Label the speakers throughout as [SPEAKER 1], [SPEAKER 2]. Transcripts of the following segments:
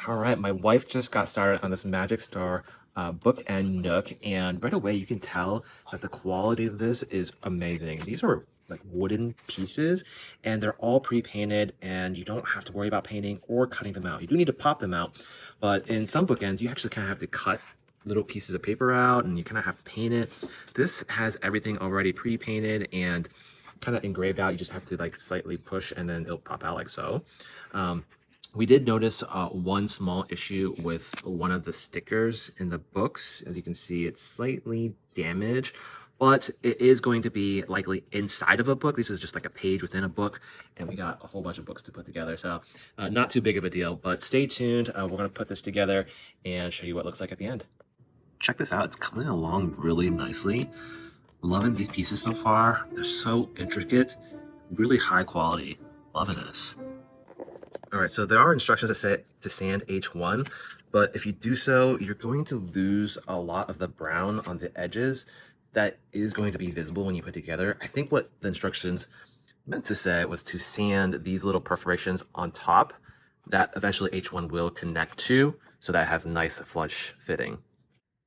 [SPEAKER 1] All right, my wife just got started on this Magic Store Book and Nook, and right away you can tell that the quality of this is amazing. These are like wooden pieces, and they're all pre-painted, and you don't have to worry about painting or cutting them out. You do need to pop them out, but in some bookends, you actually kind of have to cut little pieces of paper out, and you kind of have to paint it. This has everything already pre-painted and kind of engraved out. You just have to like slightly push, and then it'll pop out like so. Um, we did notice one small issue with one of the stickers in the books. As you can see, it's slightly damaged, but it is going to be likely inside of a book. This is just like a page within a book, and we got a whole bunch of books to put together. So not too big of a deal, but stay tuned. We're going to put this together and show you what it looks like at the end. Check this out. It's coming along really nicely. Loving these pieces so far. They're so intricate, really high quality. Loving this. All right, so there are instructions that say to sand H1, but if you do so, you're going to lose a lot of the brown on the edges that is going to be visible when you put together. I think what the instructions meant to say was to sand these little perforations on top that eventually H1 will connect to, so that it has a nice flush fitting.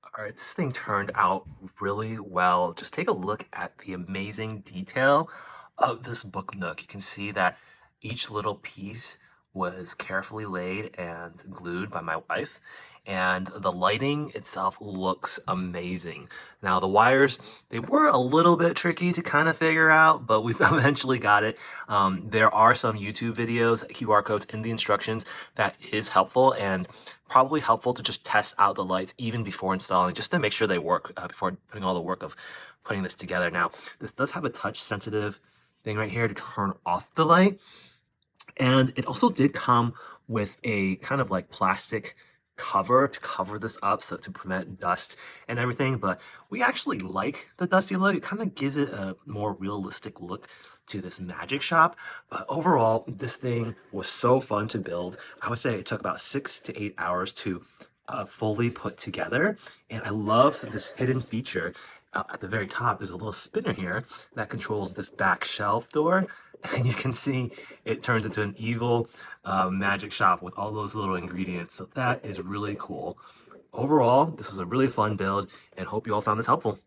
[SPEAKER 1] All right, this thing turned out really well. Just take a look at the amazing detail of this book nook. You can see that each little piece was carefully laid and glued by my wife, and the lighting itself looks amazing. Now the wires, they were a little bit tricky to kind of figure out, but we've eventually got it. There are some YouTube videos, QR codes in the instructions that is helpful, and probably helpful to just test out the lights even before installing, just to make sure they work before putting all the work of putting this together. Now, this does have a touch sensitive thing right here to turn off the light. And it also did come with a kind of like plastic cover to cover this up, so to prevent dust and everything. But we actually like the dusty look. It kind of gives it a more realistic look to this magic shop. But overall, this thing was so fun to build. I would say it took about 6 to 8 hours to fully put together. And I love this hidden feature. At the very top, there's a little spinner here that controls this back shelf door. And you can see it turns into an evil magic shop with all those little ingredients. So that is really cool. Overall, this was a really fun build, and hope you all found this helpful.